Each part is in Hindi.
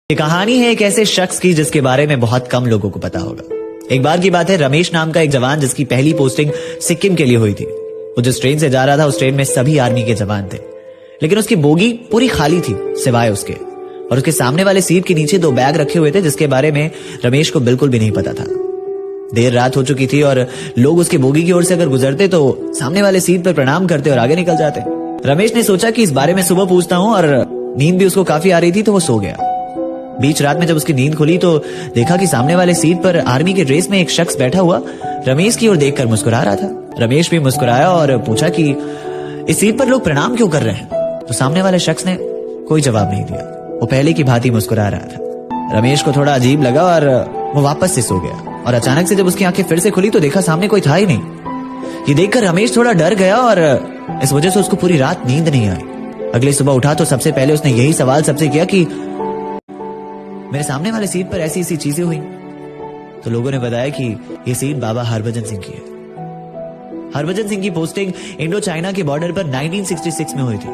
ये कहानी है एक ऐसे शख्स की जिसके बारे में बहुत कम लोगों को पता होगा। एक बार की बात है, रमेश नाम का एक जवान जिसकी पहली पोस्टिंग सिक्किम के लिए हुई थी। वो जिस ट्रेन से जा रहा था उस ट्रेन में सभी आर्मी के जवान थे, लेकिन उसकी बोगी पूरी खाली थी सिवाय उसके, और उसके सामने वाले सीट के नीचे 2 बैग रखे हुए थे जिसके बारे में रमेश को बिल्कुल भी नहीं पता था। देर रात हो चुकी थी और लोग उसकी बोगी की ओर से अगर गुजरते तो सामने वाले सीट पर प्रणाम करते और आगे निकल जाते। रमेश ने सोचा कि इस बारे में सुबह पूछता हूं, और नींद भी उसको काफी आ रही थी तो वो सो गया। बीच रात में जब उसकी नींद खुली तो देखा कि सामने वाले सीट पर आर्मी के ड्रेस में एक शख्स बैठा हुआ रमेश की ओर देखकर मुस्कुरा रहा था। रमेश भी मुस्कुराया और पूछा कि इस सीट पर लोग प्रणाम क्यों कर रहे हैं। तो सामने वाले शख्स ने कोई जवाब नहीं दिया, वो पहले की भांति मुस्कुरा रहा था। रमेश को थोड़ा अजीब लगा और वो वापस से सो गया, और अचानक से जब उसकी आंखें फिर से खुली तो देखा सामने कोई था ही नहीं। ये देखकर रमेश थोड़ा डर गया और इस वजह से उसको पूरी रात नींद नहीं आई। अगली सुबह उठा तो सबसे पहले उसने यही सवाल सबसे किया कि मेरे सामने वाले सीट पर ऐसी ऐसी चीजें हुई। तो लोगों ने बताया कि ये सीट बाबा हरभजन सिंह की है। हरभजन सिंह की पोस्टिंग इंडो चाइना के बॉर्डर पर 1966 में हुई थी,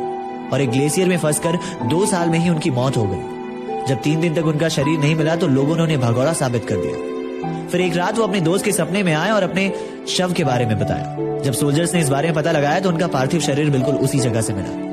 और एक ग्लेशियर में फंसकर 2 साल में ही उनकी मौत हो गई। जब 3 दिन तक उनका शरीर नहीं मिला तो लोगों ने उन्हें भगौड़ा साबित कर दिया। फिर एक रात वो अपने दोस्त के सपने में आए और अपने शव के बारे में बताया। जब सोल्जर्स ने इस बारे में पता लगाया तो उनका पार्थिव शरीर बिल्कुल उसी जगह से मिला।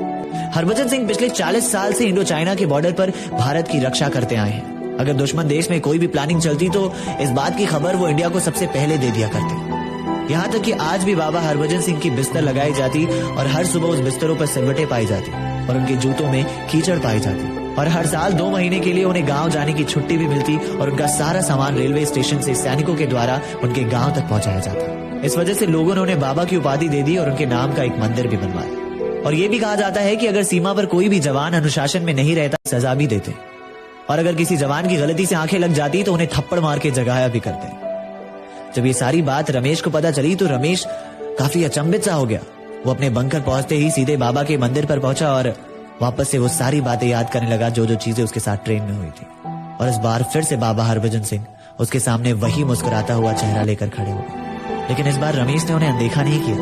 हरभजन सिंह पिछले 40 साल से इंडो चाइना के बॉर्डर पर भारत की रक्षा करते आए हैं। अगर दुश्मन देश में कोई भी प्लानिंग चलती तो इस बात की खबर वो इंडिया को सबसे पहले दे दिया करते। यहाँ तक कि आज भी बाबा हरभजन सिंह की बिस्तर लगाई जाती और हर सुबह उस बिस्तरों पर सिलवटें पाई जाती और उनके जूतों में कीचड़ पाई जाती, और हर साल 2 महीने के लिए उन्हें गांव जाने की छुट्टी भी मिलती और उनका सारा सामान रेलवे स्टेशन से सैनिकों के द्वारा उनके गांव तक पहुंचाया जाता। इस वजह से लोगों ने उन्हें बाबा की उपाधि दे दी और उनके नाम का एक मंदिर भी बनवाया। और ये भी कहा जाता है कि अगर सीमा पर कोई भी जवान अनुशासन में नहीं रहता सजा भी देते, और अगर किसी जवान की गलती से आंखें लग जाती तो उन्हें थप्पड़ मार के जगाया भी करते। जब ये सारी बात रमेश को पता चली तो रमेश काफी अचंभित सा हो गया। वो अपने बंकर पहुंचते ही सीधे बाबा के मंदिर पर पहुंचा और वापस से वो सारी बातें याद करने लगा जो जो चीजें उसके साथ ट्रेन में हुई थी। और इस बार फिर से बाबा हरभजन सिंह उसके सामने वही मुस्कुराता हुआ चेहरा लेकर खड़े हो। लेकिन इस बार रमेश ने उन्हें अनदेखा नहीं किया,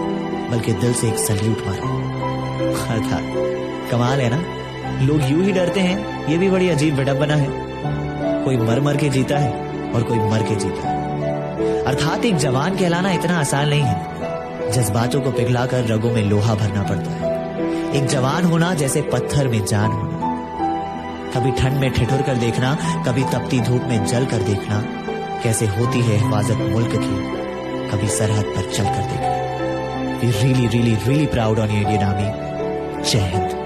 बल्कि दिल से एक सल्यूट मारा। अर्थात कमाल है ना, लोग यूं ही डरते हैं, ये भी बड़ी अजीब विडंबना है। कोई मर मर के जीता है और कोई मर के जीता है। अर्थात एक जवान कहलाना इतना आसान नहीं है। जज्बातों को पिघलाकर रगों में लोहा भरना पड़ता है। एक जवान होना जैसे पत्थर में जान होना। कभी ठंड में ठिठुर कर देखना, कभी तपती धूप में जल कर देखना कैसे होती है हिफाजत मुल्क की, कभी सरहद पर चल कर देखना। We really really really proud on you Indian army. जय हिंद।